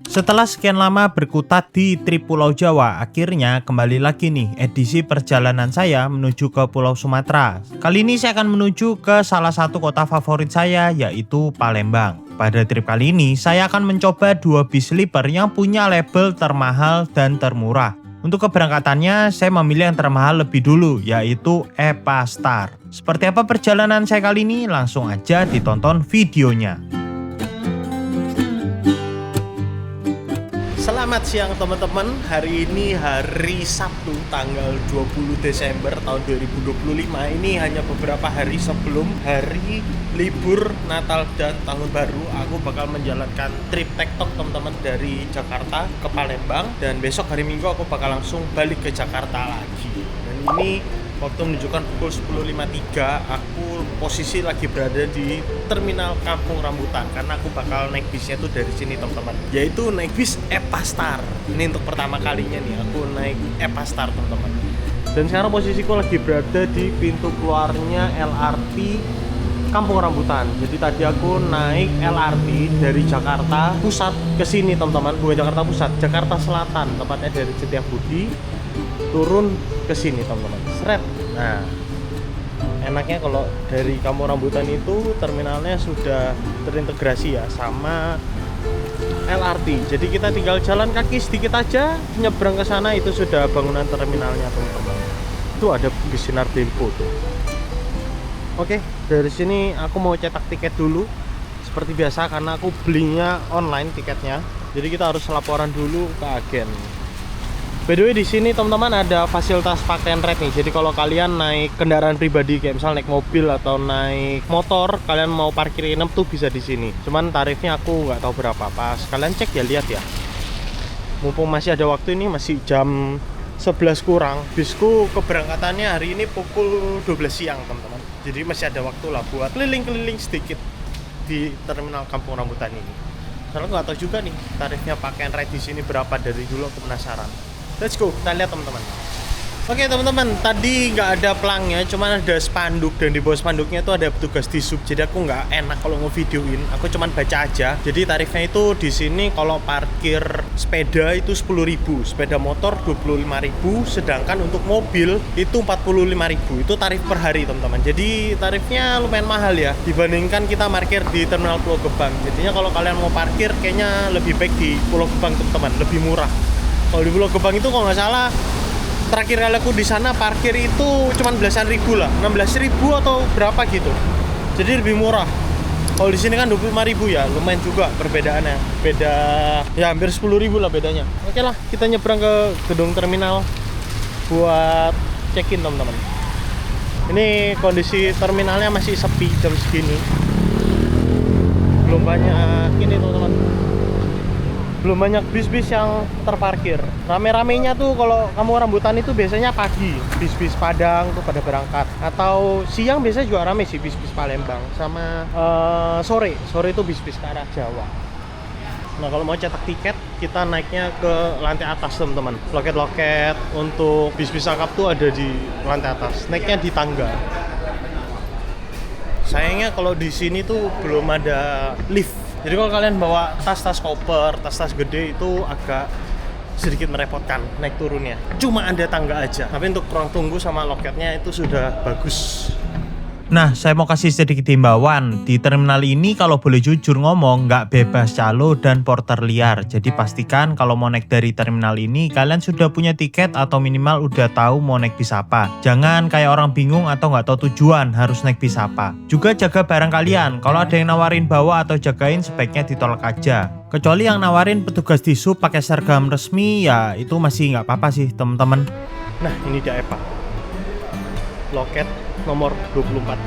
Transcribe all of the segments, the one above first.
Setelah sekian lama berkutat di trip Pulau Jawa, akhirnya kembali lagi nih edisi perjalanan saya menuju ke Pulau Sumatera. Kali ini saya akan menuju ke salah satu kota favorit saya, yaitu Palembang. Pada trip kali ini, saya akan mencoba 2 bis sleeper yang punya label termahal dan termurah. Untuk keberangkatannya, saya memilih yang termahal lebih dulu, yaitu EPA Star. Seperti apa perjalanan saya kali ini? Langsung aja ditonton videonya. Selamat siang teman-teman, hari ini hari Sabtu tanggal 20 Desember tahun 2025. Ini hanya beberapa hari sebelum hari libur Natal dan Tahun Baru. Aku bakal menjalankan trip TikTok teman-teman dari Jakarta ke Palembang. Dan besok hari Minggu aku bakal langsung balik ke Jakarta lagi. Dan ini waktu menunjukkan pukul 10.53, aku posisi lagi berada di terminal Kampung Rambutan karena aku bakal naik bisnya tuh dari sini teman-teman, yaitu naik bis EPA Star. Ini untuk pertama kalinya nih aku naik EPA Star teman-teman. Dan sekarang posisiku lagi berada di pintu keluarnya LRT Kampung Rambutan. Jadi tadi aku naik LRT dari Jakarta Pusat ke sini teman-teman, bukan Jakarta Pusat, Jakarta Selatan, tepatnya dari Setiabudi turun ke sini teman-teman. Seret. Nah, enaknya kalau dari Kampung Rambutan itu terminalnya sudah terintegrasi ya sama LRT. Jadi kita tinggal jalan kaki sedikit aja nyebrang ke sana, itu sudah bangunan terminalnya teman-teman. Itu ada Sinar Dempo tuh. Oke, dari sini aku mau cetak tiket dulu seperti biasa karena aku belinya online tiketnya. Jadi kita harus laporan dulu ke agen. By the way, di sini teman-teman ada fasilitas park and ride nih. Jadi kalau kalian naik kendaraan pribadi kayak misal naik mobil atau naik motor, kalian mau parkir nginep tuh bisa di sini. Cuman tarifnya aku nggak tahu berapa. Pas kalian cek ya, lihat ya. Mumpung masih ada waktu, ini masih jam 11 kurang. Bisku keberangkatannya hari ini pukul 12 siang teman-teman. Jadi masih ada waktu lah buat keliling-keliling sedikit di terminal Kampung Rambutan ini. Soalnya nggak tahu juga nih tarifnya park and ride di sini berapa, dari dulu aku penasaran. Let's go, kita lihat teman-teman. Oke teman-teman, tadi nggak ada pelangnya, cuman ada spanduk, dan di bawah spanduknya itu ada petugas di sub. Jadi aku nggak enak kalau ngevideoin, aku cuman baca aja. Jadi tarifnya itu di sini kalau parkir sepeda itu 10.000, sepeda motor 25.000, sedangkan untuk mobil itu 45.000. Itu tarif per hari teman-teman. Jadi tarifnya lumayan mahal ya dibandingkan kita parkir di terminal Pulau Gebang. Jadinya kalau kalian mau parkir kayaknya lebih baik di Pulau Gebang teman-teman, lebih murah. Kalau di Pulau Gebang itu kalau nggak salah terakhir kali aku di sana parkir itu cuman belasan ribu lah, 16.000 atau berapa gitu. Jadi lebih murah. Kalau di sini kan 25.000 ya, lumayan juga perbedaannya. Beda ya hampir 10.000 lah bedanya. Oke lah, kita nyebrang ke gedung terminal buat check-in teman-teman. Ini kondisi terminalnya masih sepi jam segini. Belum banyak ini teman-teman. Belum banyak bis-bis yang terparkir. Rame-ramenya tuh kalau Kampung Rambutan itu biasanya pagi, bis-bis Padang tuh pada berangkat. Atau siang biasanya juga rame sih bis-bis Palembang. Sama sore itu bis-bis ke arah Jawa. Nah kalau mau cetak tiket, kita naiknya ke lantai atas teman-teman. Loket-loket untuk bis-bis akap tuh ada di lantai atas. Naiknya di tangga. Sayangnya kalau di sini tuh belum ada lift. Jadi kalau kalian bawa tas-tas koper, tas-tas gede itu agak sedikit merepotkan naik turunnya. Cuma ada tangga aja. Tapi untuk ruang tunggu sama loketnya itu sudah bagus. Nah, saya mau kasih sedikit himbauan. Di terminal ini kalau boleh jujur ngomong, nggak bebas calo dan porter liar. Jadi pastikan kalau mau naik dari terminal ini, kalian sudah punya tiket atau minimal udah tahu mau naik bis apa. Jangan kayak orang bingung atau nggak tahu tujuan harus naik bis apa. Juga jaga barang kalian. Kalau ada yang nawarin bawa atau jagain, sebaiknya ditolak aja. Kecuali yang nawarin petugas di sub pakai seragam resmi, ya itu masih nggak apa-apa sih teman-teman. Nah, ini dia EPA. Loket nomor 24.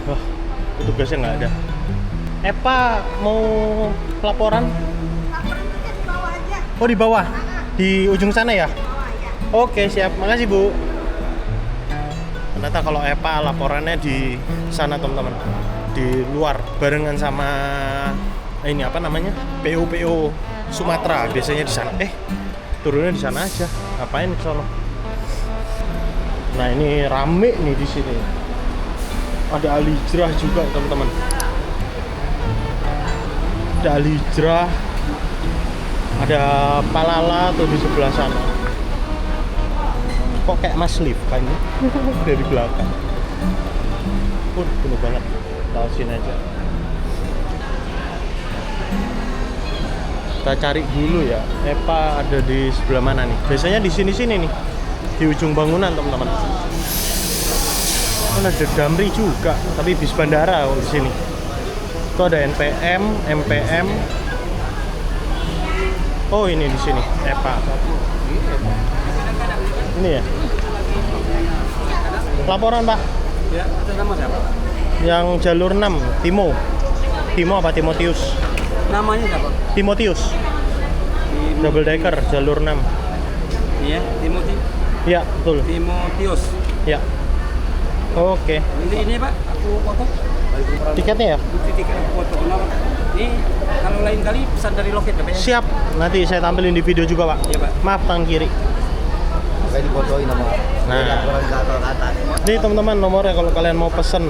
Wah, petugasnya nggak ada. EPA mau laporan? Laporan tiket di bawah aja. Oh di bawah? Di ujung sana ya? Di bawah ya. Oke siap, makasih Bu. Ternyata kalau EPA laporannya di sana teman-teman, di luar barengan sama ini apa namanya, PO Sumatera biasanya di sana. Turunnya di sana aja. Ngapain di sana? Nah ini rame nih di sini. Ada Al-Hijrah juga teman-teman. Ada Al-Hijrah, ada Palala tuh di sebelah sana. Kok kayak Mas Liv kan dari belakang. Penuh banget. Tahu sini aja. Kita cari dulu ya. Epa ada di sebelah mana nih? Biasanya di sini-sini nih. Di ujung bangunan teman-teman. Oh, ada Damri juga, tapi bis bandara di sini. Itu ada NPM, MPM. Oh, ini di sini, EPA. Ini ya. Laporan, Pak. Ya, atas nama siapa? Yang jalur 6, Timo. Timo apa Timotius? Namanya siapa? Timotius. Double decker jalur 6. Iya, Timothy. Ya, betul. Timotius. Ya. Oke. Ini Pak, aku foto. Tiketnya ya? Tiket aku foto. Kenapa? Ini kalau lain kali pesan dari loket ya, Pak ya? Siap. Nanti saya tampilin di video juga, Pak. Iya, Pak. Maaf, tangan kiri. Saya difotoin sama Nah. laporan ke atas. Ini teman-teman nomornya kalau kalian mau pesen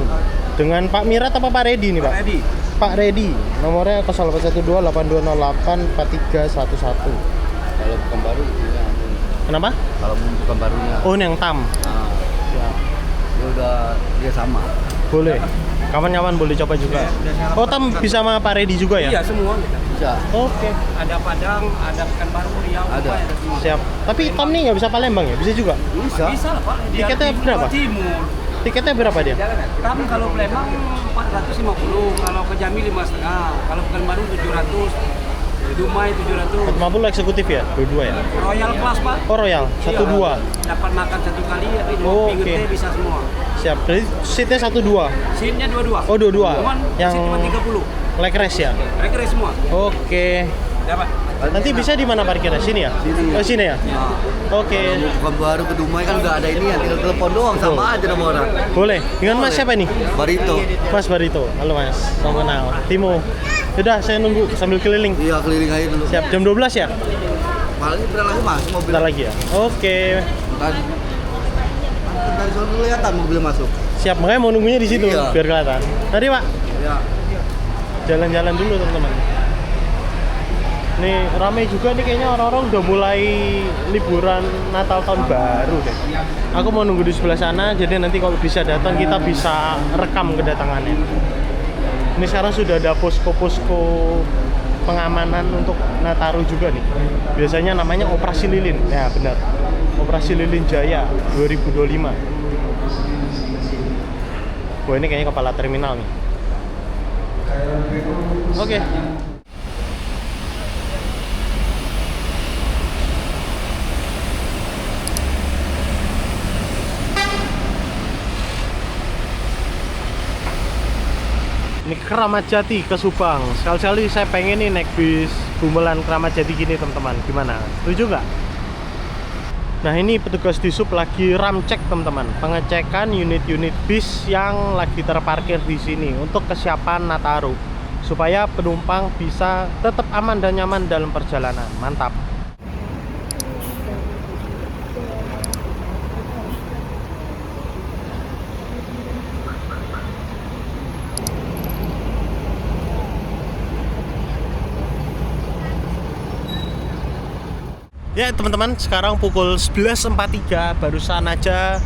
dengan Pak Mirat apa Pak Redi nih, Pak? Ready. Pak Redi. Nomornya 081282084311. Kalau bukan baru ini langsung. Kenapa? Kalau bukan barunya. Oh, ini yang tam. Nah, Ya. dia sama. Boleh. Kawan-kawan boleh coba juga. Oh, tam bisa sama Pak Redi juga ya? Iya, semua kita. Bisa. Oke. Ada Padang, ada Pekanbaru, Riau, Ada. ada semua. Siap. Tapi tam nih nggak bisa Palembang ya? Bisa juga? Bisa. Bisa lah, Pak. Di Tiketnya Jawa berapa? Timur. Tiketnya berapa dia? Tam kalau Palembang 450, kalau ke Jambi 5,5, kalau Pekanbaru 700, Dumai 700. 450 eksekutif ya? Dua-dua ya? Royal Class, Pak. Oh, Royal. 1-2. Dapat makan satu kali, tapi Oh, pinggir oke. teh bisa semua. Siap. Berarti seatnya 1-2. Seatnya 22. Oh, 22. Cuman Yang seat cuma 30. leg rest ya? Mereka semua. Oke. Dapat. Nanti bisa di mana parkirnya? Sini ya? Sini. Oh, sini ya? Nah, Oke. kalau bukan baru ke Dumai kan nggak ada ini ya, tinggal telepon doang Betul. sama aja nama orang. Boleh. Dengan Mas siapa nih? Barito. Mas Barito. Halo Mas. Salam kenal. Timo. Sudah, saya nunggu sambil keliling. Iya, keliling aja dulu. Siap. Jam 12 ya? Paling bentar lagi masuk mobil. Bentar lagi ya? Oke. Bentar. Dari sana kelihatan mobil masuk. Siap. Makanya mau nunggunya di situ Iya. biar kelihatan. Tadi Pak. Ya. Jalan-jalan dulu teman-teman. Nih ramai juga nih kayaknya orang-orang udah mulai liburan Natal tahun baru deh. Aku mau nunggu di sebelah sana, jadi nanti kalau bisa datang kita bisa rekam kedatangannya. Ini sekarang sudah ada posko-posko pengamanan untuk Nataru juga nih. Biasanya namanya Operasi Lilin. Ya benar. Operasi Lilin Jaya 2025. Wah ini kayaknya kepala terminal nih. Oke. Ini Keramat Jati ke Subang. Sekali-sekali saya pengen nih naik bis Bumelan Keramat Jati gini teman-teman. Gimana? Setuju nggak? Nah ini petugas di sub lagi ramcek teman-teman. Pengecekan unit-unit bis yang lagi terparkir di sini untuk kesiapan Nataru. Supaya penumpang bisa tetap aman dan nyaman dalam perjalanan. Mantap. Ya teman-teman, sekarang pukul 11.43, barusan aja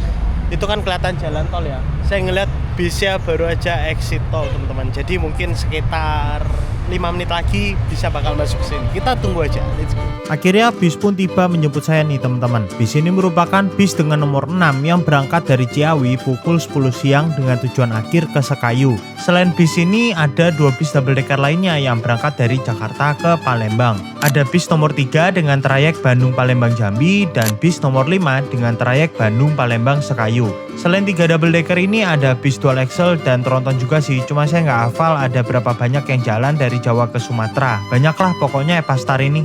itu kan kelihatan jalan tol ya. Saya ngeliat bisnya baru aja exit tol teman-teman. Jadi mungkin sekitar 5 menit lagi bisa bakal masuk sini. Kita tunggu aja. Let's go. Akhirnya bis pun tiba menjemput saya nih teman-teman. Bis ini merupakan bis dengan nomor 6 yang berangkat dari Ciawi pukul 10 siang dengan tujuan akhir ke Sekayu. Selain bis ini ada 2 bis double decker lainnya yang berangkat dari Jakarta ke Palembang. Ada bis nomor 3 dengan trayek Bandung-Palembang-Jambi dan bis nomor 5 dengan trayek Bandung-Palembang Sekayu. Selain 3 double decker ini ada bis dual axle dan tronton juga sih, cuma saya nggak hafal ada berapa banyak yang jalan dari Jawa ke Sumatera. Banyaklah pokoknya Epastar ini.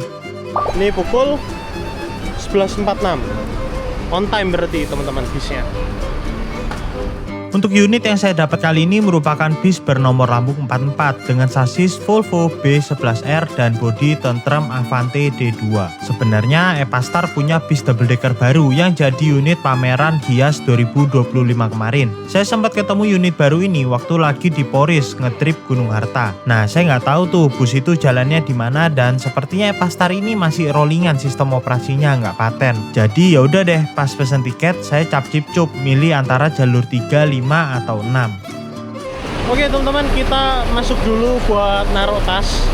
Ini pukul 11.46. On time berarti teman-teman bisnya. Untuk unit yang saya dapat kali ini merupakan bis bernomor lambung 44 dengan sasis Volvo B11R dan bodi Tentrem Avante D2. Sebenarnya Epastar punya bis double decker baru yang jadi unit pameran Gias 2025 kemarin. Saya sempat ketemu unit baru ini waktu lagi di Poris ngetrip Gunung Harta. Nah, saya nggak tahu tuh bus itu jalannya di mana dan sepertinya Epastar ini masih rollingan sistem operasinya nggak paten. Jadi ya udah deh, pas pesen tiket saya cap-cip-cup milih antara jalur 3, 5 atau 6. Oke teman-teman, kita masuk dulu buat naruh tas.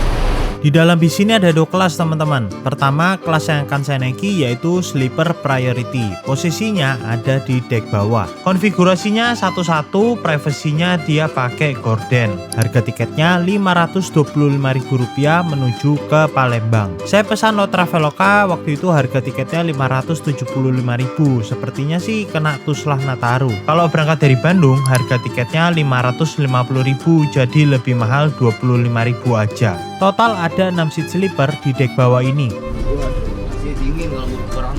Di dalam bis ini ada 2 kelas teman-teman. Pertama, kelas yang akan saya naiki yaitu Sleeper Priority. Posisinya ada di dek bawah. Konfigurasinya satu-satu, privasinya dia pakai gorden. Harga tiketnya Rp525.000 menuju ke Palembang. Saya pesan lot Traveloka, waktu itu harga tiketnya Rp575.000. Sepertinya sih kena tuslah Nataru. Kalau berangkat dari Bandung, harga tiketnya Rp550.000, jadi lebih mahal Rp25.000 aja. Total ada 6 seat sleeper di dek bawah ini. Masih dingin kalau mau perang.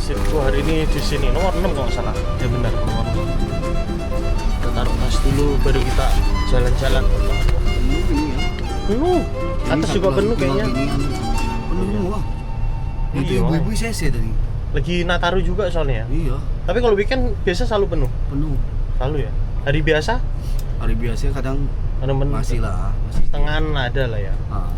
Seatku hari ini di sini nomor 6 kalau nggak salah. Ya benar, nomor 6. Kita taruh tas dulu baru kita jalan-jalan. Penuh ini ya. Penuh. Atas juga penuh kayaknya. Penuh semua. Itu Iya. ibu-ibu CC tadi. Lagi Nataru juga soalnya ya. Iya, Tapi kalau weekend biasa selalu penuh. penuh. Selalu ya. Hari biasa Hari biasa kadang penuh. masih lah, masih. Setengah ada lah ya. Ah.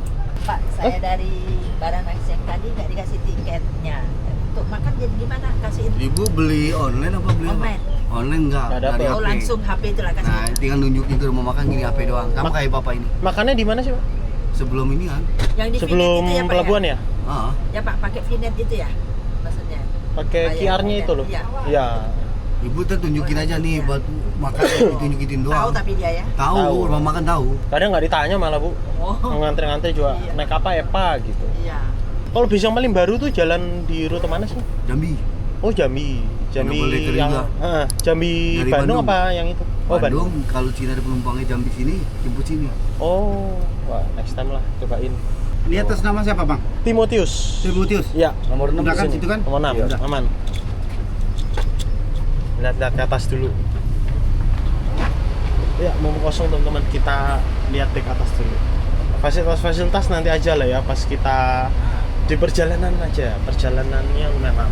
Pak, saya dari Baranang Siang tadi nggak dikasih tiketnya. Untuk makan jadi gimana? Kasihin. Ibu beli online apa beli apa? Online. Online enggak, Nggak dari dapet. Oh HP. langsung HP itu lah kasih. Nah, tinggal nunjukin ke rumah makan gini HP doang. Kamu kayak bapak ini. Makannya di mana sih, Pak? Sebelum ini kan. Yang di Sebelum Vinet itu ya, Pak, pelabuhan ya? Ah. Ya Pak, pakai Vinet itu ya? Maksudnya. Pakai Bayar QR-nya itu loh. Iya. Iya. Ibu tuh tunjukin aja nih buat makan ditunjukin Tahu doang. tapi dia ya. Tahu. Tahu, rumah makan tahu. Kadang nggak ditanya malah, Bu. Oh. Ngantri-ngantri juga Iya. naik apa Epa gitu. Iya. Kalau bis yang paling baru tuh jalan di rute mana sih? Jambi. Oh, Jambi. Jambi Double decker yang juga. Jambi Dari Bandung, Bandung. apa yang itu? Oh, Bandung, kalau Cina ada penumpangnya Jambi sini, jemput sini. Oh, wah, next time lah cobain. Ini atas nama siapa, Bang? Timotius. Timotius. Iya. Nomor 6 Udah kan situ kan? Nomor 6, Ya udah. aman. Lihat-lihat ke atas dulu. Ya, mau kosong teman-teman, kita lihat dek atas dulu. Fasilitas-fasilitas nanti aja lah ya, pas kita di perjalanan aja, perjalanan yang aman.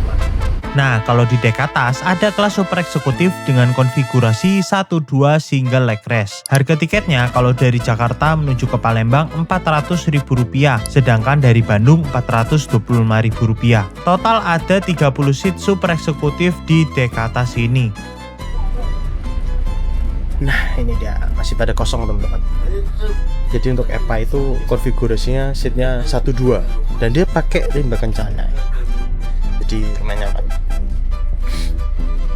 Nah, kalau di dek atas ada kelas super eksekutif dengan konfigurasi 1-2 single leg rest. Harga tiketnya kalau dari Jakarta menuju ke Palembang Rp400.000, sedangkan dari Bandung Rp425.000. Total ada 30 seat super eksekutif di dek atas ini. Nah, ini dia, masih pada kosong teman-teman. Jadi untuk EPA itu konfigurasinya seatnya 1-2 dan dia pakai rimba kencana. Jadi lumayan nyaman.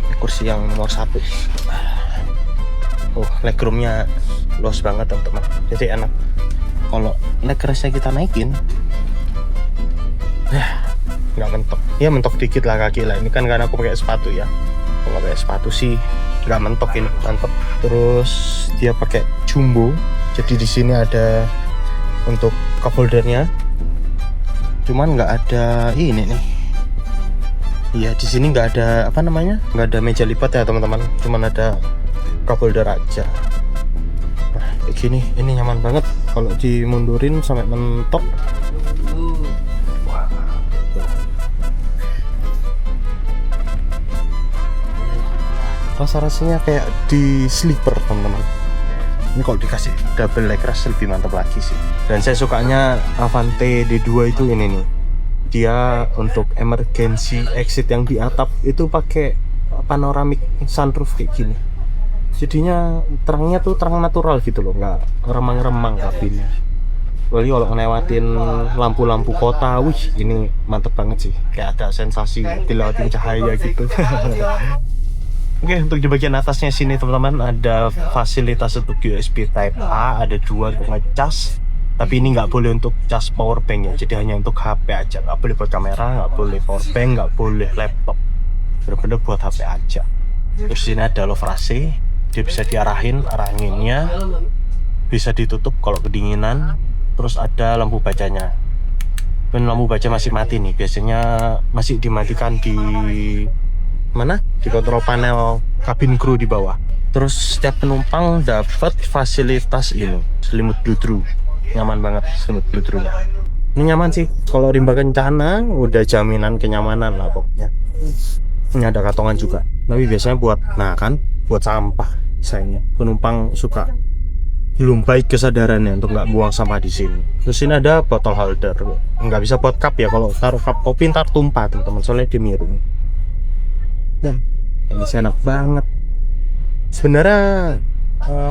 Ini kursi yang nomor 1. Oh, legroomnya luas banget teman-teman. Jadi enak. Kalau leg restnya kita naikin, nggak mentok. Ya mentok dikit lah kaki lah. Ini kan karena aku pakai sepatu ya. Kalau pakai sepatu sih nggak mentok, ini mantep. Terus dia pakai jumbo. Jadi di sini ada untuk cup holdernya. Cuman nggak ada ini nih. Iya, di sini nggak ada apa namanya, nggak ada meja lipat ya teman-teman. Cuman ada cup holder aja. Nah, kayak gini, ini nyaman banget. Kalau dimundurin sampai mentok. Wah. Rasa-rasanya kayak di sleeper teman-teman. Ini kalau dikasih double leg rest lebih mantap lagi sih. Dan saya sukanya Avante D2 itu ini nih. Dia untuk emergency exit yang di atap itu pakai panoramic sunroof kayak gini. Jadinya terangnya tuh terang natural gitu loh, nggak remang-remang kabinnya. Apalagi kalau ngelewatin lampu-lampu kota, wih ini mantep banget sih. Kayak ada sensasi dilewatin cahaya gitu. Oke, untuk di bagian atasnya sini teman-teman ada fasilitas untuk USB Type A, ada 2 untuk ngecas. Tapi ini nggak boleh untuk cas power bank ya, jadi hanya untuk HP aja. Nggak boleh buat kamera, nggak boleh power bank, nggak boleh laptop. Bener-bener buat HP aja. Terus sini ada louvre AC, dia bisa diarahin, anginnya bisa ditutup kalau kedinginan. Terus ada lampu bacanya. Dan lampu baca masih mati nih, biasanya masih dimatikan di mana? Di kontrol panel kabin kru di bawah. Terus setiap penumpang dapat fasilitas ini, selimut bludru. Nyaman banget selimut bludrunya. Ini nyaman sih. Kalau rimba kencana udah jaminan kenyamanan lah pokoknya. Ini ada kantongan juga. Tapi biasanya buat buat sampah. Sayangnya penumpang suka belum baik kesadarannya untuk nggak buang sampah di sini. Terus ini ada botol holder. Nggak bisa buat cup ya, kalau taruh cup kopi ntar tumpah teman-teman, soalnya dia miring. Dan ini enak banget. Sebenarnya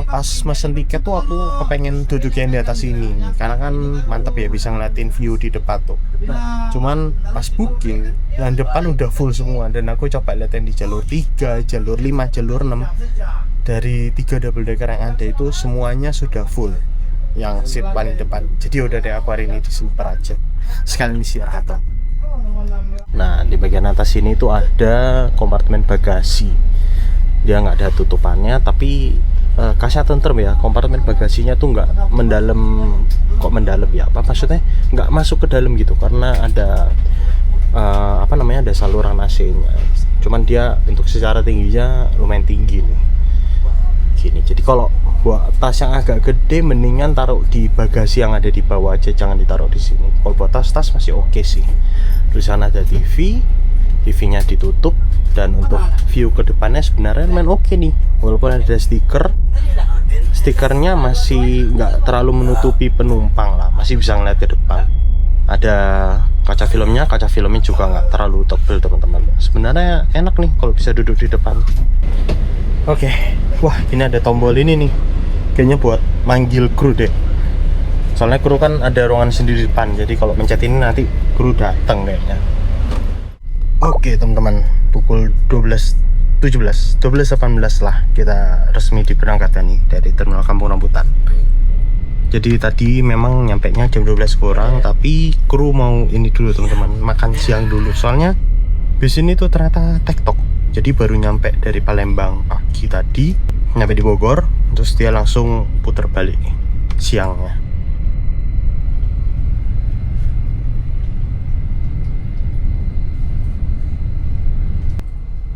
pas mesen tiket tuh aku kepengen duduk yang di atas ini karena kan mantep ya, bisa ngeliatin view di depan tuh. Cuman pas booking yang depan udah full semua, dan aku coba lihat yang di jalur 3, jalur 5, jalur 6. Dari 3 double decker yang ada itu semuanya sudah full yang seat paling depan. Jadi udah deh, aku hari ini di sleeper aja sekalian istirahat. Nah, di bagian atas ini tuh ada kompartemen bagasi. Dia nggak ada tutupannya, tapi kasih tentrem ya. Kompartemen bagasinya tuh nggak mendalam. Kok mendalam ya? Apa maksudnya? Nggak masuk ke dalam gitu, karena ada ada saluran AC-nya. Cuman dia untuk secara tingginya lumayan tinggi nih. Gini. Jadi kalau buat tas yang agak gede mendingan taruh di bagasi yang ada di bawah aja, jangan ditaruh di sini. Kalau buat tas sih oke sih. Di sana ada TV-nya ditutup, dan untuk view ke depannya sebenarnya main oke nih. Walaupun ada stikernya masih nggak terlalu menutupi penumpang lah, masih bisa ngeliat ke depan. Ada kaca filmnya juga nggak terlalu tebel teman-teman. Sebenarnya enak nih kalau bisa duduk di depan. Oke, wah ini ada tombol ini nih, kayaknya buat manggil kru deh. Soalnya kru kan ada ruangan sendiri di depan, jadi kalau mencet ini nanti kru datang kayaknya. Oke teman-teman, pukul 12.18 lah kita resmi diberangkatkan nih dari Terminal Kampung Rambutan. Jadi tadi memang nyampenya jam 12 kurang, tapi kru mau ini dulu teman-teman, makan siang dulu. Soalnya bis ini tuh ternyata tektok. Jadi baru nyampe dari Palembang pagi tadi, nyampe di Bogor, terus dia langsung puter balik siangnya.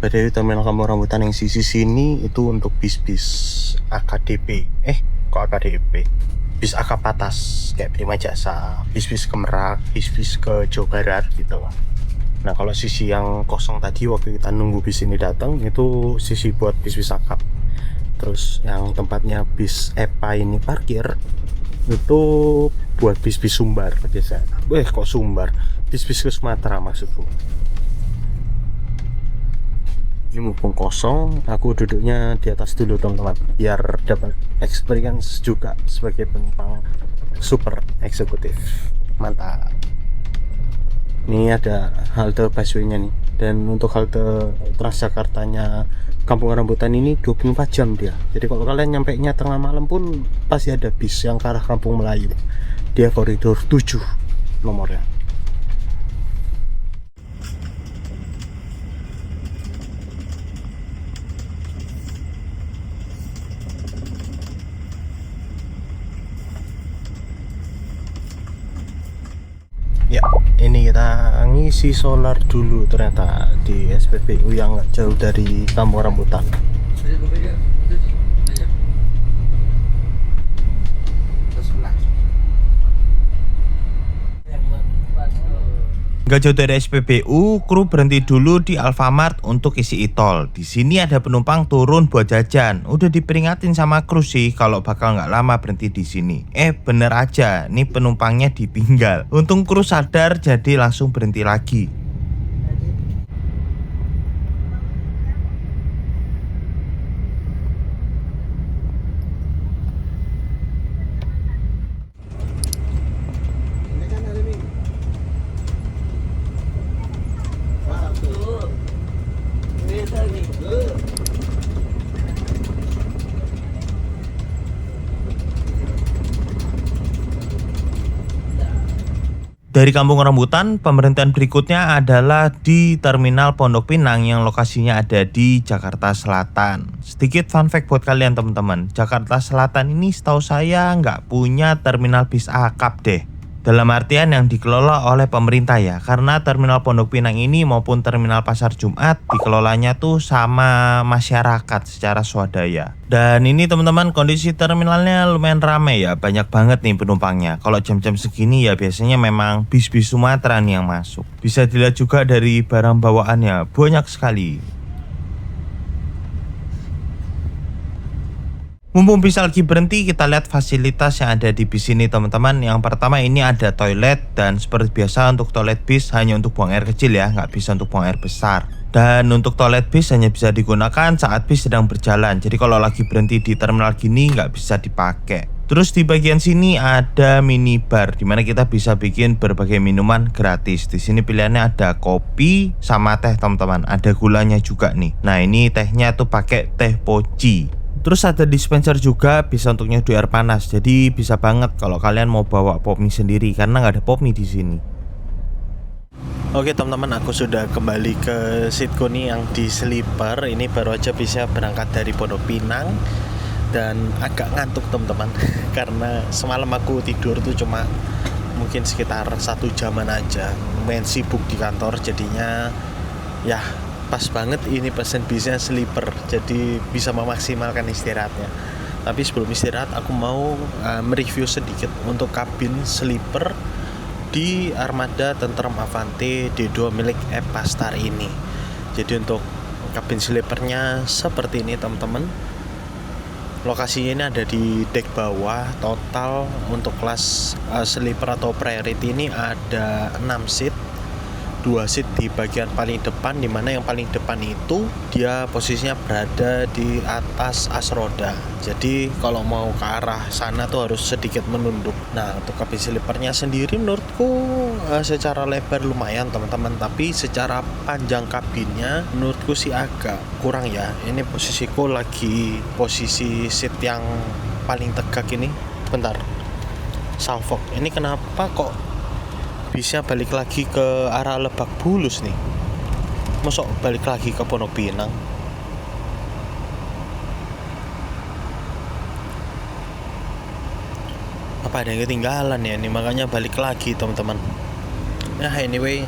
Dari Terminal Kampung Rambutan yang sisi sini itu untuk bis-bis AKDP. Kok AKDP? Bis AK Patas, kayak Prima Jasa, bis-bis ke Merak, bis-bis ke Jawa Barat gitu. Nah kalau sisi yang kosong tadi waktu kita nunggu bis ini datang, itu sisi buat bis-bis akap. Terus yang tempatnya bis EPA ini parkir, itu buat bis-bis Sumbar biasa. Kok Sumbar? Bis-bis ke Sumatera maksudku. Ini mumpung kosong, aku duduknya di atas dulu teman-teman, biar dapat experience juga sebagai penumpang super eksekutif. Mantap. Ini ada halte busway-nya nih. Dan untuk halte Transjakartanya Kampung Rambutan ini 24 jam dia. Jadi kalau kalian nyampainya tengah malam pun pasti ada bis yang ke arah Kampung Melayu. Dia koridor 7 nomornya. Ya, ini kita ngisi solar dulu ternyata di SPBU yang gak jauh dari Kampung Rambutan. Gak jauh dari SPBU, kru berhenti dulu di Alfamart untuk isi e-tol. Di sini ada penumpang turun buat jajan. Udah diperingatin sama kru sih kalau bakal nggak lama berhenti di sini. Bener aja, nih penumpangnya ditinggal. Untung kru sadar jadi langsung berhenti lagi. Dari Kampung Rambutan, pemberhentian berikutnya adalah di Terminal Pondok Pinang yang lokasinya ada di Jakarta Selatan. Sedikit fun fact buat kalian teman-teman, Jakarta Selatan ini setahu saya nggak punya terminal bis akap deh. Dalam artian yang dikelola oleh pemerintah ya, karena terminal Pondok Pinang ini maupun terminal Pasar Jumat dikelolanya tuh sama masyarakat secara swadaya. Dan ini teman-teman, kondisi terminalnya lumayan ramai ya, banyak banget nih penumpangnya. Kalau jam-jam segini ya biasanya memang bis-bis Sumatera nih yang masuk. Bisa dilihat juga dari barang bawaannya, banyak sekali. Mumpung bisa lagi berhenti, kita lihat fasilitas yang ada di bis ini teman-teman. Yang pertama ini ada toilet, dan seperti biasa untuk toilet bis hanya untuk buang air kecil ya, nggak bisa untuk buang air besar. Dan untuk toilet bis hanya bisa digunakan saat bis sedang berjalan. Jadi kalau lagi berhenti di terminal gini nggak bisa dipakai. Terus di bagian sini ada minibar, dimana kita bisa bikin berbagai minuman gratis. Di sini pilihannya ada kopi sama teh teman-teman. Ada gulanya juga nih. Nah ini tehnya tuh pakai teh poci. Terus ada dispenser juga, bisa untuk nyeduh air panas. Jadi bisa banget kalau kalian mau bawa pop mie sendiri, karena nggak ada pop mie di sini. Oke teman-teman, aku sudah kembali ke seatku nih yang di sleeper. Ini baru aja bisa berangkat dari Pondok Pinang dan agak ngantuk teman-teman karena semalam aku tidur tuh cuma mungkin sekitar 1 jaman aja. Lumayan sibuk di kantor, jadinya ya pas banget ini pesen bisnya sleeper, jadi bisa memaksimalkan istirahatnya. Tapi sebelum istirahat aku mau mereview sedikit untuk kabin sleeper di Armada Tentrem Avante D2 milik Epastar ini. Jadi untuk kabin sleepernya seperti ini teman-teman. Lokasinya ini ada di dek bawah. Total untuk kelas sleeper atau priority ini ada 6 seat. 2 seat di bagian paling depan, dimana yang paling depan itu dia posisinya berada di atas as roda. Jadi kalau mau ke arah sana tuh harus sedikit menunduk. Nah untuk kabin sleepernya sendiri menurutku secara lebar lumayan teman-teman, tapi secara panjang kabinnya menurutku sih agak kurang ya. Ini posisiku lagi posisi seat yang paling tegak ini. Bentar, salfok ini kenapa kok bisa balik lagi ke arah Lebak Bulus nih? Masuk balik lagi ke Pondok Pinang. Apa ada yang ketinggalan ya? Ini makanya balik lagi teman-teman. Nah anyway,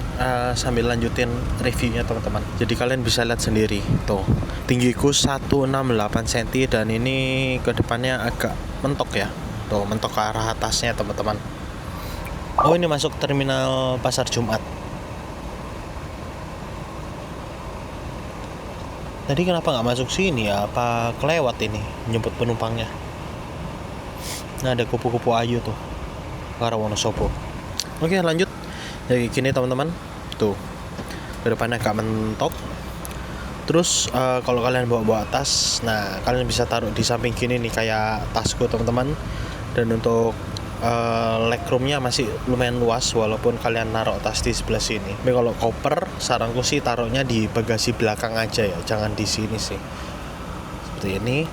sambil lanjutin reviewnya teman-teman. Jadi kalian bisa lihat sendiri tuh, tinggiku 168 cm dan ini ke depannya agak mentok ya. Tuh mentok ke arah atasnya teman-teman. Oh ini masuk terminal Pasar Jumat. Tadi kenapa nggak masuk sini ya? Apa kelewat ini nyebut penumpangnya? Nah ada kupu-kupu ayu tuh, arah Wonosobo. Oke lanjut. Jadi gini teman-teman, tuh ke depannya agak mentok. Terus kalau kalian bawa tas, nah kalian bisa taruh di samping gini nih kayak tasku teman-teman. Dan untuk legroomnya masih lumayan luas walaupun kalian naruh tas di sebelah sini. Tapi kalau koper saranku sih taruhnya di bagasi belakang aja ya, jangan di sini sih. Seperti ini.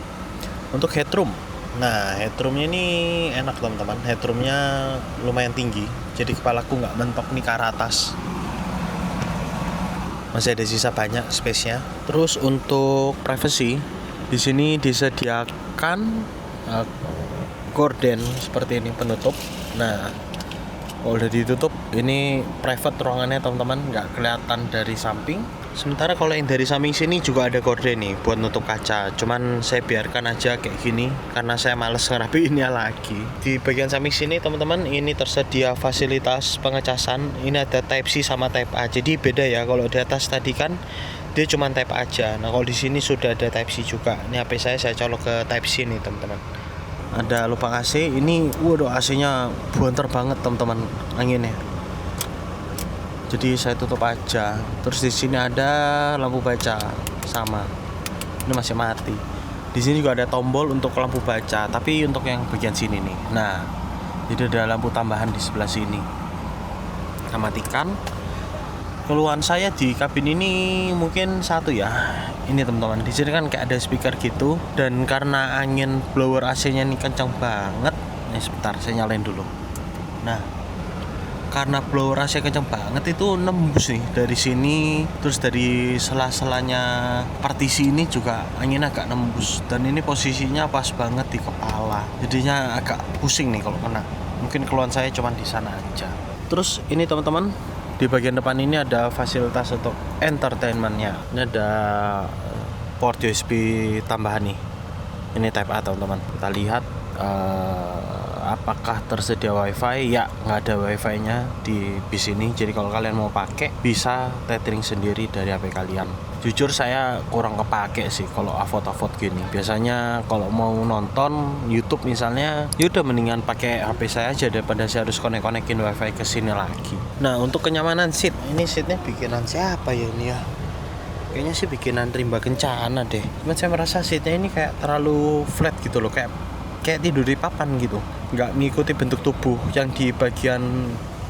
Untuk headroom, nah headroomnya ini enak teman-teman. Headroomnya lumayan tinggi, jadi kepalaku nggak mentok nih ke arah atas. Masih ada sisa banyak space-nya. Terus untuk privacy di sini disediakan gorden seperti ini penutup. Nah kalau udah ditutup ini private ruangannya teman-teman, nggak kelihatan dari samping. Sementara kalau yang dari samping sini juga ada gorden nih buat nutup kaca, cuman saya biarkan aja kayak gini karena saya males ngerapiinnya lagi. Di bagian samping sini teman-teman ini tersedia fasilitas pengecasan. Ini ada Type C sama Type A, jadi beda ya. Kalau di atas tadi kan dia cuma Type A aja, nah kalau di sini sudah ada Type C juga. Ini HP saya colok ke Type C nih teman-teman. Ada lubang AC, ini waduh AC-nya buanter banget teman-teman anginnya. Jadi saya tutup aja. Terus di sini ada lampu baca sama. Ini masih mati. Di sini juga ada tombol untuk lampu baca, tapi untuk yang bagian sini nih. Nah, jadi ada lampu tambahan di sebelah sini. Kita matikan. Keluhan saya di kabin ini mungkin satu ya. Ini teman-teman, di sini kan kayak ada speaker gitu, dan karena angin blower AC-nya ini kencang banget. Nih sebentar, saya nyalain dulu. Nah, karena blower AC kencang banget itu nembus nih dari sini, terus dari sela-selanya partisi ini juga angin agak nembus, dan ini posisinya pas banget di kepala. Jadinya agak pusing nih kalau kena. Mungkin keluhan saya cuma di sana aja. Terus ini teman-teman, di bagian depan ini ada fasilitas untuk entertainmentnya. Ini ada port USB tambahan nih. Ini Type A teman-teman. Kita lihat apakah tersedia wifi. Ya, nggak ada wifi-nya di bis ini. Jadi kalau kalian mau pakai, bisa tethering sendiri dari HP kalian. Jujur saya kurang kepake sih kalau AVOD gini. Biasanya kalau mau nonton YouTube misalnya, yaudah mendingan pakai HP saya aja daripada saya harus konek-konekin wifi ke sini lagi. Nah, untuk kenyamanan seat, ini seatnya bikinan siapa ya ini ya? Kayaknya sih bikinan Rimba Kencana deh. Cuman saya merasa seatnya ini kayak terlalu flat gitu loh, kayak tidur di papan gitu. Nggak mengikuti bentuk tubuh. Yang di bagian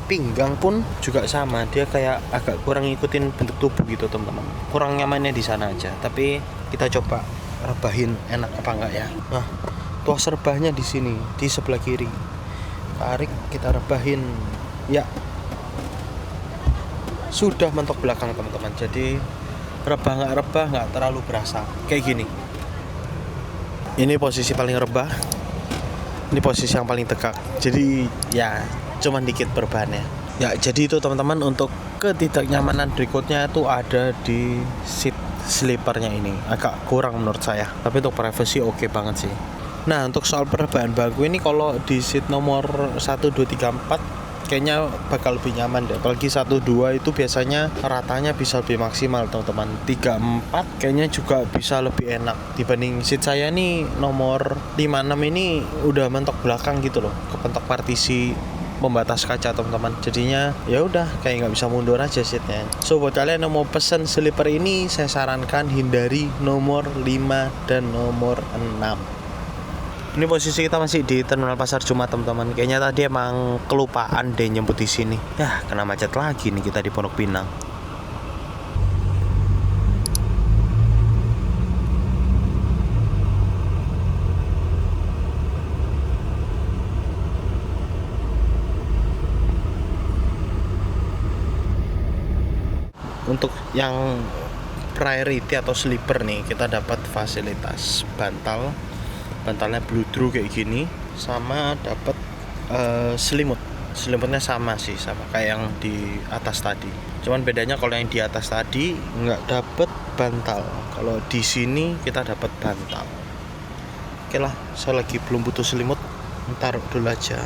pinggang pun juga sama, dia kayak agak kurang ngikutin bentuk tubuh gitu teman-teman. Kurang nyamannya di sana aja. Tapi kita coba rebahin enak apa enggak ya. Nah, tuas rebahnya di sini, di sebelah kiri. Tarik, kita rebahin. Ya, sudah mentok belakang teman-teman. Jadi rebah nggak terlalu berasa. Kayak gini. Ini posisi paling rebah. Ini posisi yang paling tegak. Jadi ya cuman dikit perubahannya. Ya, jadi itu teman-teman, untuk ketidaknyamanan berikutnya itu ada di seat sleepernya ini. Agak kurang menurut saya. Tapi untuk privacy oke banget sih. Nah, untuk soal perubahan bangku ini kalau di seat nomor 1, 2, 3, 4 kayaknya bakal lebih nyaman deh. Apalagi 1, 2 itu biasanya ratanya bisa lebih maksimal teman-teman. 3, 4 kayaknya juga bisa lebih enak dibanding seat saya nih nomor 5, 6 ini udah mentok belakang gitu loh, kepentok partisi pembatas kaca teman-teman. Jadinya ya udah kayak nggak bisa mundur aja seatnya. So buat kalian yang mau pesen sleeper ini, saya sarankan hindari nomor 5 dan nomor 6. Ini posisi kita masih di Terminal Pasar Jumat teman-teman. Kayaknya tadi emang kelupaan deh nyebut di sini. Ya, kena macet lagi nih kita di Pondok Pinang. Untuk yang priority atau sleeper nih, kita dapat fasilitas bantalnya bludru kayak gini, sama dapat selimutnya sama sih, sama kayak yang di atas tadi. Cuman bedanya kalau yang di atas tadi nggak dapat bantal, kalau di sini kita dapat bantal. Oke lah, saya lagi belum butuh selimut, taruh dulu aja.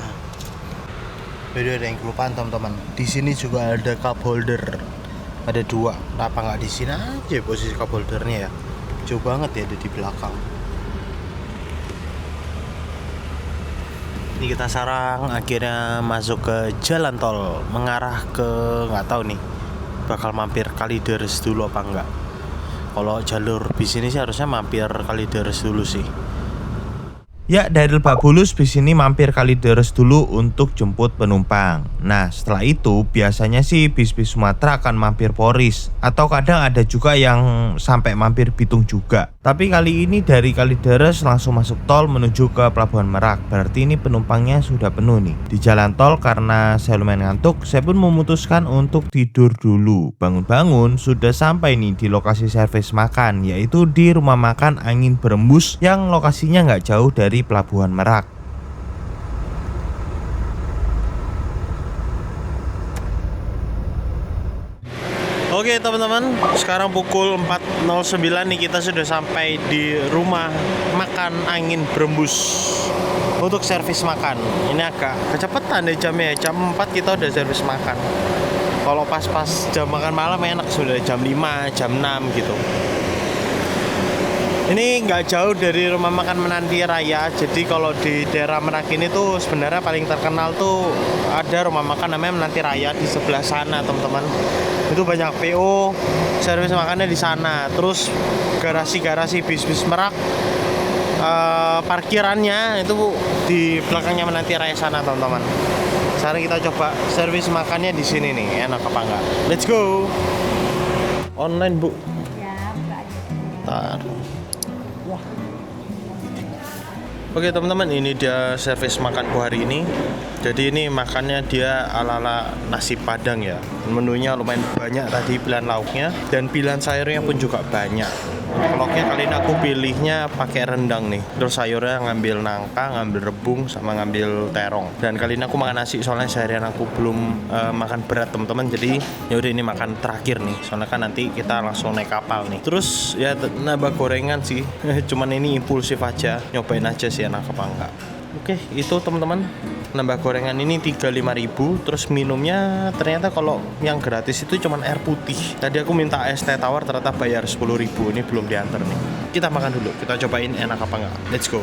Beda ada yang kelupaan teman-teman. Di sini juga ada cup holder. Ada 2. Kenapa nggak di sini aja posisi cup holdernya ya? Jauh banget ya, ada di belakang. Ini kita sarang akhirnya masuk ke jalan tol, mengarah ke nggak tahu nih bakal mampir Kalideres dulu apa enggak. Kalau jalur bis ini sih harusnya mampir Kalideres dulu sih. Ya, dari Lebak Bulus bis ini mampir Kalideres dulu untuk jemput penumpang. Nah, setelah itu biasanya sih bis-bis Sumatera akan mampir Poris, atau kadang ada juga yang sampai mampir Bitung juga. Tapi kali ini dari Kalideres langsung masuk tol menuju ke Pelabuhan Merak. Berarti ini penumpangnya sudah penuh nih. Di jalan tol karena saya lumayan ngantuk, saya pun memutuskan untuk tidur dulu. Bangun-bangun sudah sampai nih di lokasi servis makan, yaitu di Rumah Makan Angin Berembus yang lokasinya nggak jauh dari Pelabuhan Merak. Oke teman-teman, sekarang pukul 4.09 nih, kita sudah sampai di Rumah Makan Angin Berembus untuk servis makan. Ini agak kecepatan deh jamnya, jam 4 kita udah servis makan. Kalau pas-pas jam makan malam enak, sudah jam 5, jam 6 gitu. Ini nggak jauh dari Rumah Makan Menanti Raya. Jadi kalau di daerah Merak ini tuh sebenarnya paling terkenal tuh ada rumah makan namanya Menanti Raya di sebelah sana teman-teman. Itu banyak PO servis makannya di sana. Terus garasi-garasi bis-bis Merak, parkirannya itu di belakangnya Menanti Raya sana teman-teman. Sekarang kita coba servis makannya di sini nih, enak apa enggak? Let's go. Online bu. Ya, buka aja. Ntar. Oke teman-teman, ini dia servis makanku hari ini. Jadi ini makannya dia ala-ala nasi Padang ya. Menunya lumayan banyak tadi, pilihan lauknya dan pilihan sayurnya pun juga banyak. Vlognya kali ini aku pilihnya pakai rendang nih. Terus sayurnya ngambil nangka, ngambil rebung, sama ngambil terong. Dan kali ini aku makan nasi soalnya seharian aku belum makan berat teman-teman. Jadi yaudah ini makan terakhir nih. Soalnya kan nanti kita langsung naik kapal nih. Terus ya nambah gorengan sih. Cuman ini impulsif aja. Nyobain aja sih enak apa enggak. Oke, itu teman-teman. Nambah gorengan ini 35.000. Terus minumnya ternyata kalau yang gratis itu cuman air putih. Tadi aku minta es teh tawar ternyata bayar 10.000. Ini belum diantar nih. Kita makan dulu, kita cobain enak apa enggak. Let's go.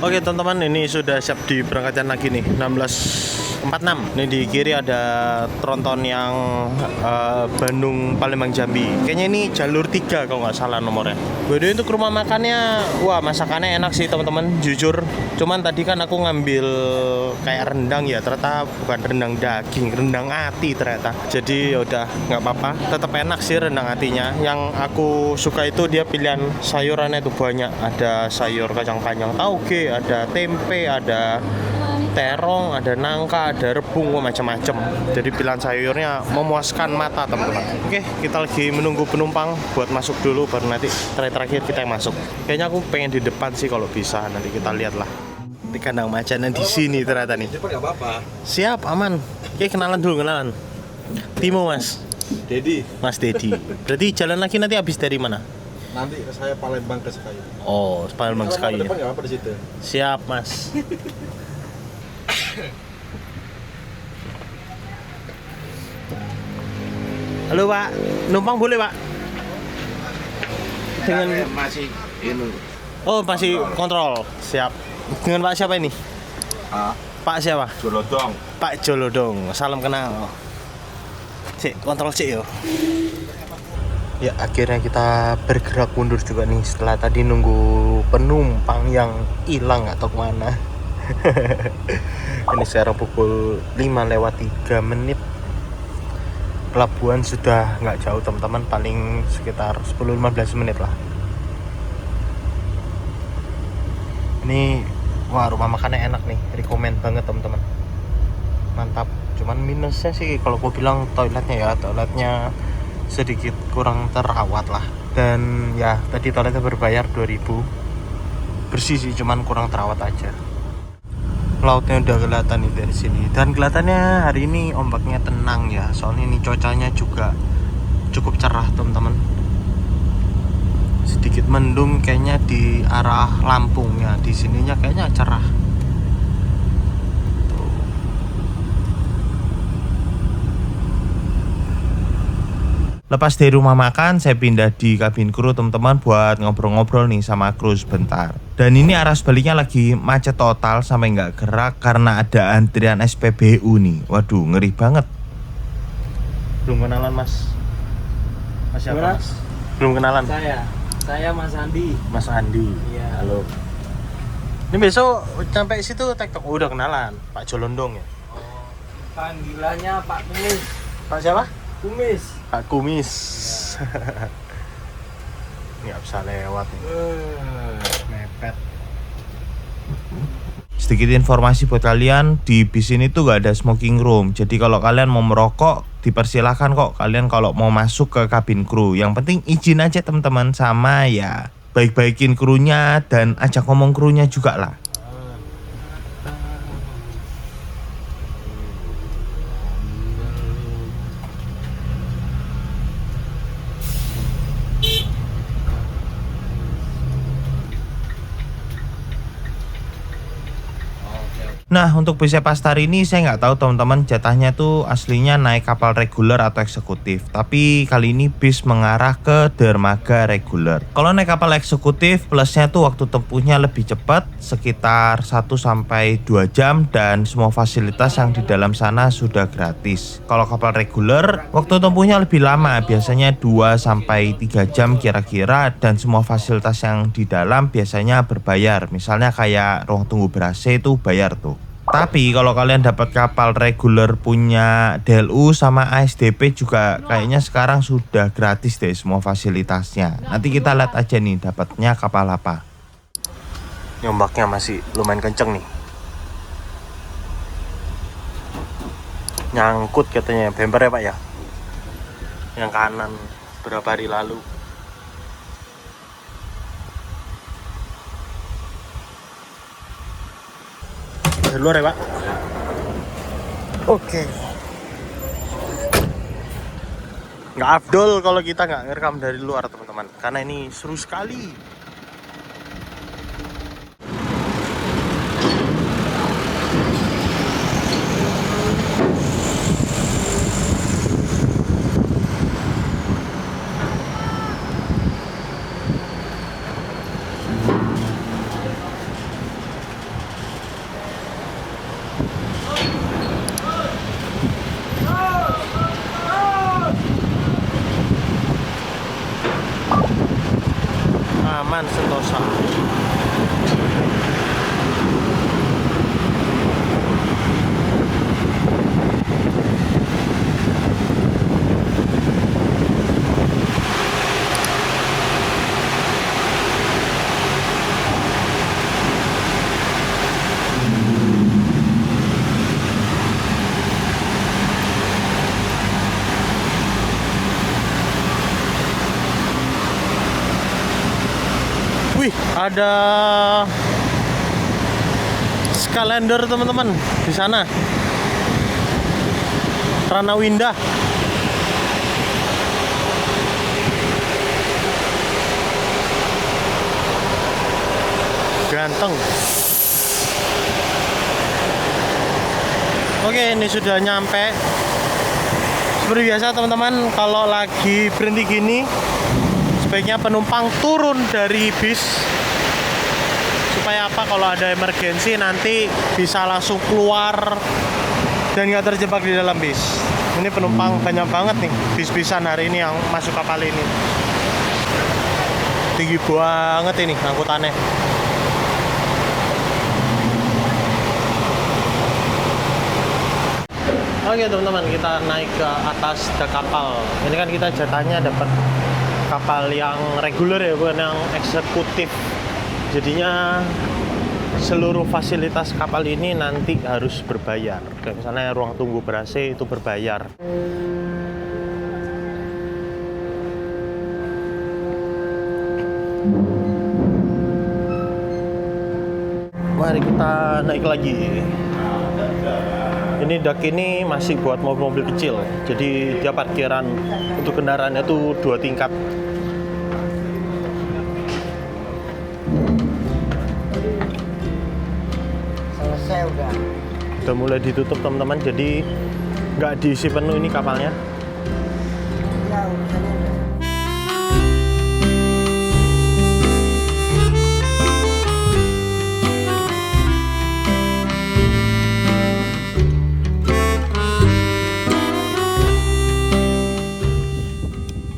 Oke teman-teman, ini sudah siap diberangkatkan lagi nih. 16.46. Ini di kiri ada tronton yang Bandung Palembang Jambi. Kayaknya ini jalur 3 kalau nggak salah nomornya. Waduh, untuk rumah makannya, wah masakannya enak sih teman-teman, jujur. Cuman tadi kan aku ngambil kayak rendang ya, ternyata bukan rendang daging, rendang ati ternyata. Jadi yaudah nggak apa-apa, tetap enak sih rendang atinya. Yang aku suka itu dia pilihan sayurannya itu banyak. Ada sayur kacang panjang tauge, ada tempe, ada terong, ada nangka, ada rebung, macam-macam. Jadi pilihan sayurnya memuaskan mata teman-teman. Oke, kita lagi menunggu penumpang buat masuk dulu, baru nanti terakhir kita yang masuk. Kayaknya aku pengen di depan sih kalau bisa, nanti kita lihat lah. Di kandang macannya di sini ternyata nih. Cepat nggak apa-apa. Siap, aman. Oke, kenalan dulu, kenalan. Timo mas. Dedi, Mas Dedi. Berarti jalan lagi nanti habis dari mana? nanti saya Palembang ke Sekayu. Oh, Palembang Kalau mau sekali. ke depan nggak apa-apa di situ. Siap mas. Halo pak, numpang boleh pak? Dengan masih ini. oh masih kontrol, siap. Dengan pak siapa ini? Pak siapa? Jolodong. Pak Jolodong, salam kenal. Cek, kontrol cek yo. Ya akhirnya kita bergerak mundur juga nih setelah tadi nunggu penumpang yang hilang atau kemana. Ini sekarang pukul 5:03. Pelabuhan sudah nggak jauh teman-teman, paling sekitar 10-15 menit lah. Ini wah rumah makannya enak nih, rekomen banget teman-teman, mantap. Cuman minusnya sih kalau aku bilang toiletnya sedikit kurang terawat lah. Dan ya tadi toiletnya berbayar 2.000, bersih sih cuman kurang terawat aja. Lautnya udah kelihatan nih dari sini, dan kelihatannya hari ini ombaknya tenang ya, soalnya ini cuacanya juga cukup cerah teman-teman. Sedikit mendung kayaknya di arah Lampung ya, di sininya kayaknya cerah. Lepas dari rumah makan, saya pindah di kabin kru teman-teman buat ngobrol-ngobrol nih sama kru sebentar. Dan ini arah sebaliknya lagi macet total sampai nggak gerak karena ada antrian SPBU nih. Waduh, ngeri banget. Belum kenalan mas. Mas siapa mas? Belum kenalan. Saya Mas Andi. Mas Andi. Iya. Halo. Ini besok sampai situ TikTok udah kenalan. Pak Jolondong ya. Panggilannya Pak Kumis. Pak siapa? Kumis. Pak Kumis. Nggak bisa lewat nih. Mepet. Sedikit informasi buat kalian, di bis ini tuh gak ada smoking room. Jadi kalau kalian mau merokok, dipersilahkan kok kalian kalau mau masuk ke kabin kru. Yang penting izin aja teman-teman, sama ya baik-baikin krunya dan ajak ngomong krunya juga lah. Nah untuk bis Epastar ini saya nggak tahu teman-teman jatahnya tuh aslinya naik kapal reguler atau eksekutif. Tapi kali ini bis mengarah ke dermaga reguler. Kalau naik kapal eksekutif plusnya tuh waktu tempuhnya lebih cepat, sekitar 1-2 jam, dan semua fasilitas yang di dalam sana sudah gratis. Kalau kapal reguler waktu tempuhnya lebih lama, biasanya 2-3 jam kira-kira, dan semua fasilitas yang di dalam biasanya berbayar. Misalnya kayak ruang tunggu ber-AC itu bayar tuh. Tapi kalau kalian dapat kapal reguler punya DLU sama ASDP juga kayaknya sekarang sudah gratis deh semua fasilitasnya. Nanti kita lihat aja nih dapatnya kapal apa. Ini ombaknya masih lumayan kenceng nih. Nyangkut katanya, bemper ya Pak ya? yang kanan beberapa hari lalu. Dari luar ya Pak? Oke. Nggak afdol kalau kita nggak ngerekam dari luar teman-teman, karena ini seru sekali. Aman Sentosa. Wih, ada Skylander teman-teman di sana. Ranawindah. Ganteng. Oke, ini sudah nyampe. Seperti biasa teman-teman, kalau lagi berhenti gini sebaiknya penumpang turun dari bis supaya apa, kalau ada emergensi nanti bisa langsung keluar dan nggak terjebak di dalam bis. Ini penumpang banyak banget nih bis-bisan hari ini yang masuk kapal ini. Tinggi banget ini angkutannya. Oke teman-teman, kita naik ke atas kapal. Ini kan kita jatahnya dapat kapal yang reguler ya, bukan yang eksekutif. Jadinya seluruh fasilitas kapal ini nanti harus berbayar. Kayak misalnya ruang tunggu ber-AC itu berbayar. Mari kita naik lagi. Ini dak ini masih buat mobil-mobil kecil. Jadi dia parkiran untuk kendaraannya itu 2 tingkat. Selesai Udah mulai ditutup teman-teman, jadi nggak diisi penuh ini kapalnya. Ya, urusannya udah.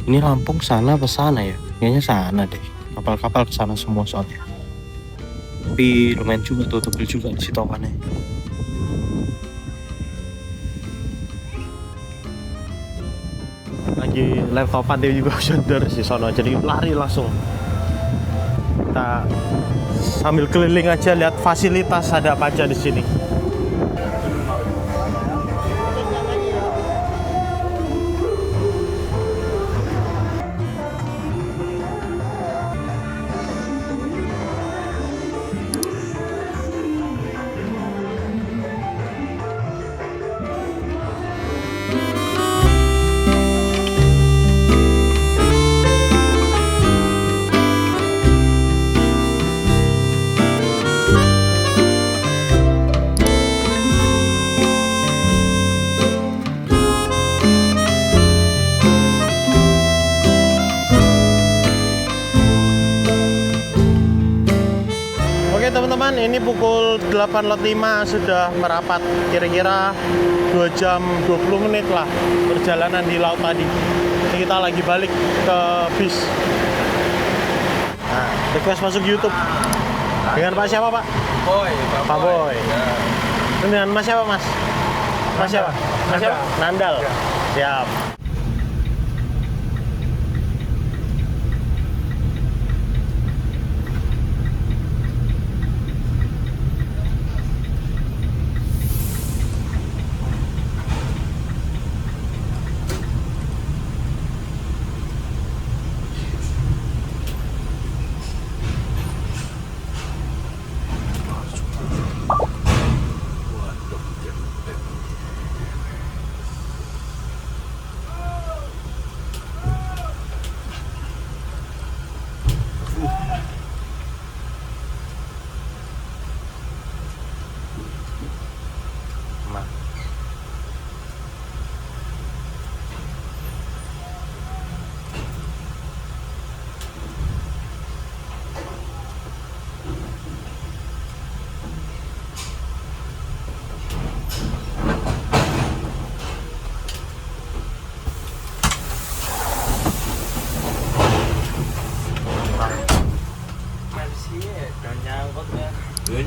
Ini Lampung sana apa sana ya? Kayaknya sana deh. Kapal-kapal ke sana semua soalnya. Tapi lumayan juga tuh, tebel juga di situ awannya. Lagi laptopan dia juga sender si sono, jadi lari langsung. Kita sambil keliling aja lihat fasilitas ada apa aja di sini. Teman-teman, ini pukul 8.05 sudah merapat, kira-kira 2 jam 20 menit lah perjalanan di laut tadi. Ini kita lagi balik ke bis. Nah, request masuk YouTube dengan Pak siapa Pak? Boy, Pak Boy. Dengan Mas siapa Mas? Mas siapa? Mas siapa? Nandal. Siap.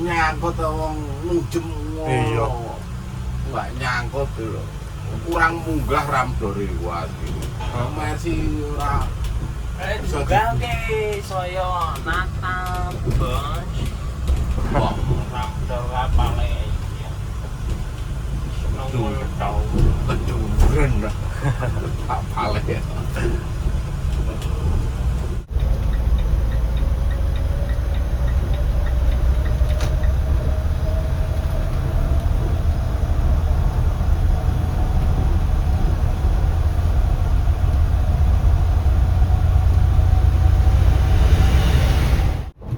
nyangkut wong nujem Iya. Nggak nyangkut lho. Kurang munggah ramdore kuwi. Mersi ora juga ke soyo Natal bos. Wah, ramdor kapale iki. Nunggu tau. keduren lah. Apale ya.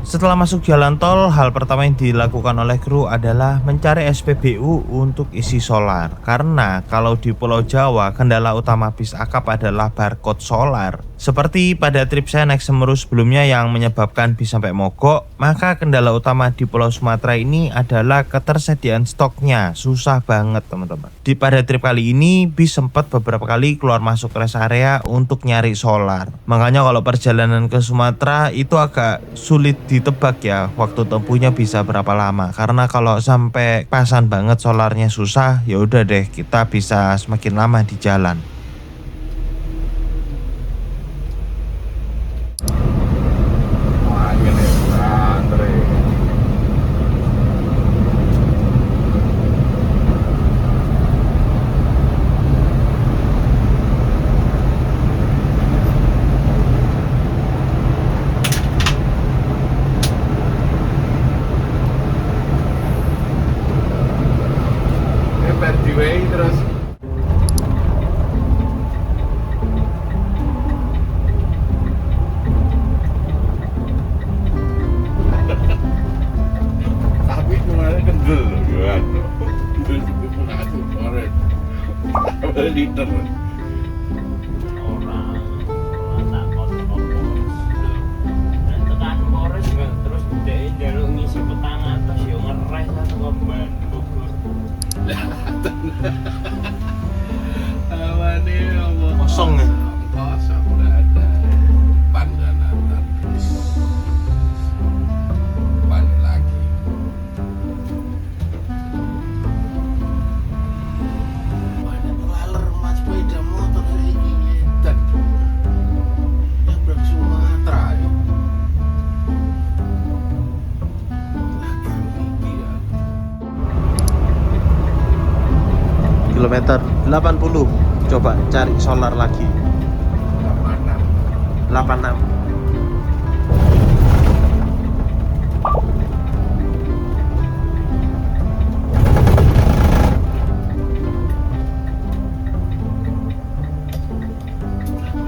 Setelah masuk jalan tol, hal pertama yang dilakukan oleh kru adalah mencari SPBU untuk isi solar. Karena kalau di Pulau Jawa, kendala utama bis akap adalah barcode solar. Seperti pada trip saya naik Semeru sebelumnya yang menyebabkan bis sampai mogok, maka kendala utama di Pulau Sumatera ini adalah ketersediaan stoknya. Susah banget teman-teman. Pada trip kali ini, bis sempat beberapa kali keluar masuk rest area untuk nyari solar. Makanya kalau perjalanan ke Sumatera itu agak sulit ditebak ya waktu tempuhnya bisa berapa lama. Karena kalau sampai pasan banget solarnya susah, ya udah deh kita bisa semakin lama di jalan. Terus tapi kemarin kendel loh kan kendel juga pun aku kemarin berapa liter Orang takon fokus. Dan tekan Polres juga terus dia jalur ngisi petang atas yo ngeres satu kemban Bogor. awane Kosong ya? kosong udah ada pandangan terus pan lagi banyak laler mas sepeda motor ini dan yang berang Sumatera ya lagi rugi ya Kilometer 80. Coba cari solar lagi. 86.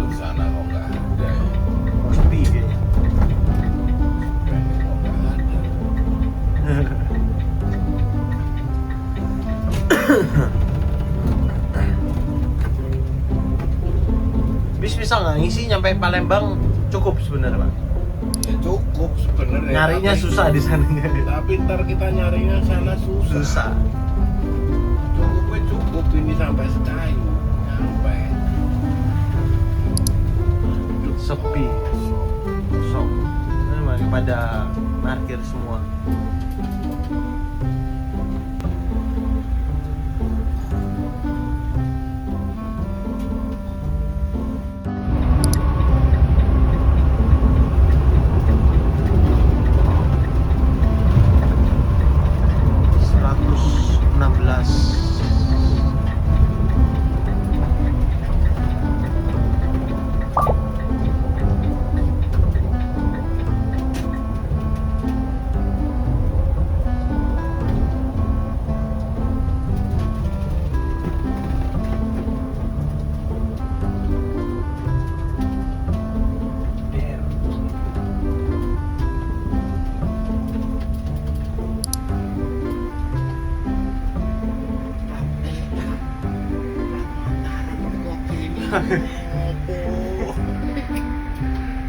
di sana kok nggak ada ya. Sepi kayaknya. Kayaknya kok nggak ada. Bis bisa nggak ngisi nyampe Palembang cukup sebenarnya Pak. Ya cukup sebenarnya. Nyarinya Tapi- susah di sana. Tapi ntar kita nyarinya sana susah. Susah. Cukup ini sampai Sekayu. Nyampe. Sepi. Sok. Memang pada parkir semua.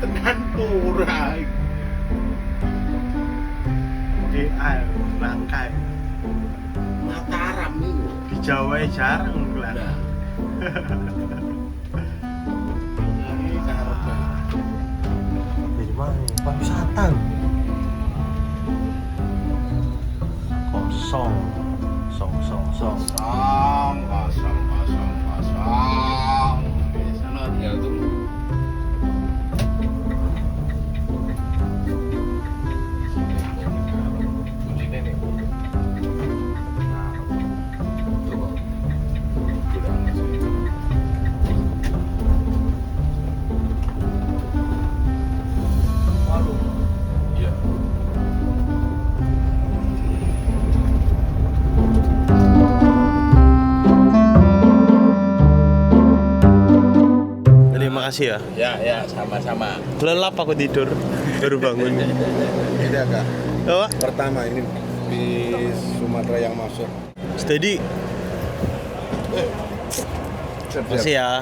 Tenan pura. Bangkai. Mataram itu. Di Jawa jarang gelar. Nah. Ini karena Dari mana? Pak wisata. kasih ya. Ya, sama-sama. Lelap aku tidur, baru bangun. Ini agak Apa? pertama ini bis Sumatera yang masuk. Steady. Masih ya.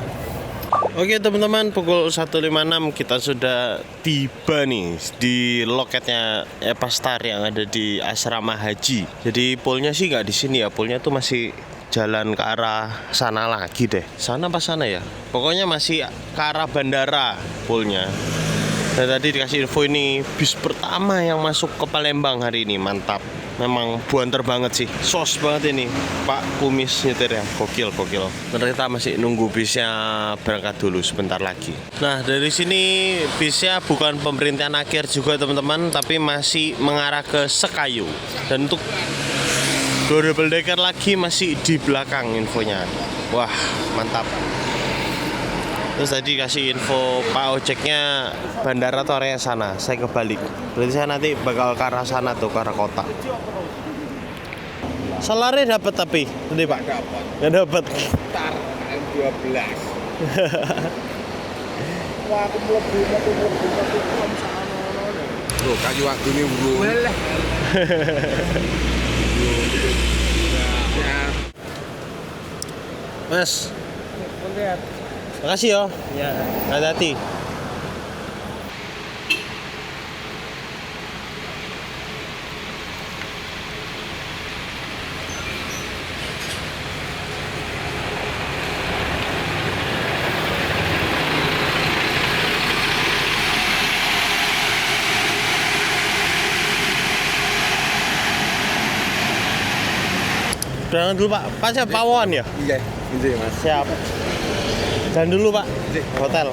Oke teman-teman, pukul 1.56 kita sudah tiba nih di loketnya Epastar yang ada di asrama haji. Jadi poolnya sih nggak di sini ya, poolnya tuh masih jalan ke arah sana lagi deh. Sana apa sana ya? Pokoknya masih ke arah bandara poolnya. Dan tadi dikasih info ini bis pertama yang masuk ke Palembang hari ini, mantap. Memang buanter banget sih, sos banget ini Pak Kumis nyetirnya, gokil. Ternyata masih nunggu bisnya berangkat dulu sebentar lagi. Nah dari sini bisnya bukan pemberhentian akhir juga teman-teman, tapi masih mengarah ke Sekayu. Dan untuk double decker lagi masih di belakang infonya. Wah mantap. Terus tadi kasih info Pak Ojeknya bandara tuh area sana, saya kebalik. Berarti saya nanti bakal ke arah sana tuh, ke arah kota. Salarnya dapat tapi, tadi Pak? Nggak dapat. Ntar M12. Wah, aku mlebu Loh, kayu waktu ini bro. Mas. Makasih ya. Ya. Hati-hati. Berangkat dulu Pak. Pak siapa? Pak Wawan ya? Iya, itu ya Mas. Siap. Jalan dulu Pak. Hotel.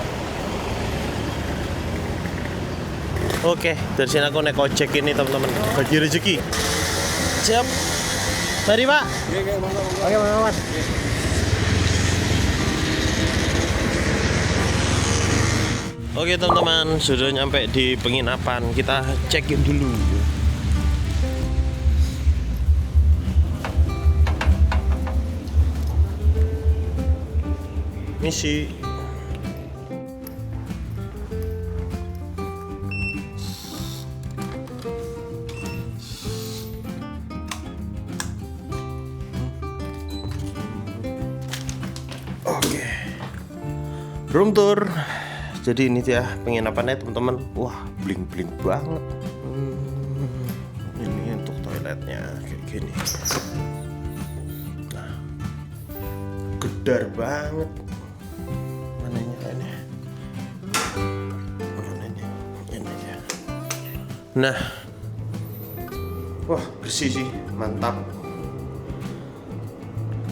Oke, dari sini aku naik ojek ini teman-teman. Bagi rezeki. Siap. Mari Pak. Oke, Mas. Oke teman-teman, sudah nyampe di penginapan. Kita check-in dulu. Misi. Oke. Room tour. Jadi ini dia penginapannya teman-teman. Wah, bling-bling banget. Ini untuk toiletnya kayak gini. Nah, gedar banget. Nah, wah bersih sih, mantap.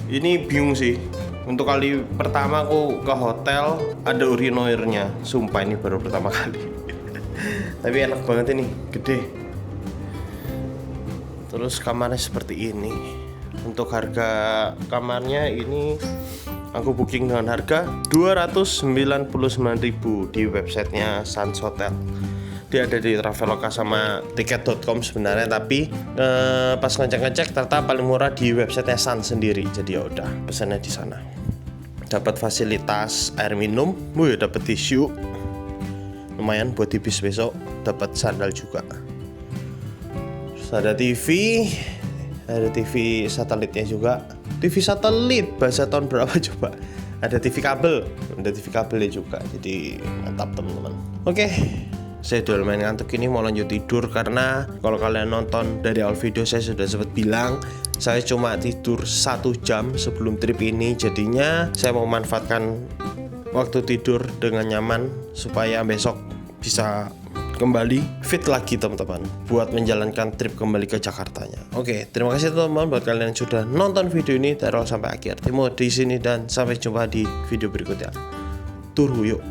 Ini bingung sih. Untuk kali pertama aku ke hotel ada urinoirnya. Sumpah ini baru pertama kali. Tapi enak banget ini, gede. Terus kamarnya seperti ini. Untuk harga kamarnya ini aku booking dengan harga 299.000 di websitenya Sans Hotel. Dia ada di Traveloka sama tiket.com sebenarnya, tapi pas ngecek ternyata paling murah di websitenya Sun sendiri. Jadi ya udah pesannya di sana. Dapat fasilitas air minum, dapat tisu, lumayan buat di bis besok. Dapat sandal juga. Terus ada TV satelitnya juga. TV satelit bahasa tahun berapa coba? Ada TV kabelnya juga. Jadi mantap teman-teman. Oke. Saya udah lumayan ngantuk ini, mau lanjut tidur karena kalau kalian nonton dari awal video saya sudah sempat bilang saya cuma tidur 1 jam sebelum trip ini. Jadinya saya mau memanfaatkan waktu tidur dengan nyaman supaya besok bisa kembali fit lagi teman-teman buat menjalankan trip kembali ke Jakartanya. Oke, terima kasih teman-teman buat kalian yang sudah nonton video ini dari awal sampai akhir. Timo di sini dan sampai jumpa di video berikutnya. Tur yuk.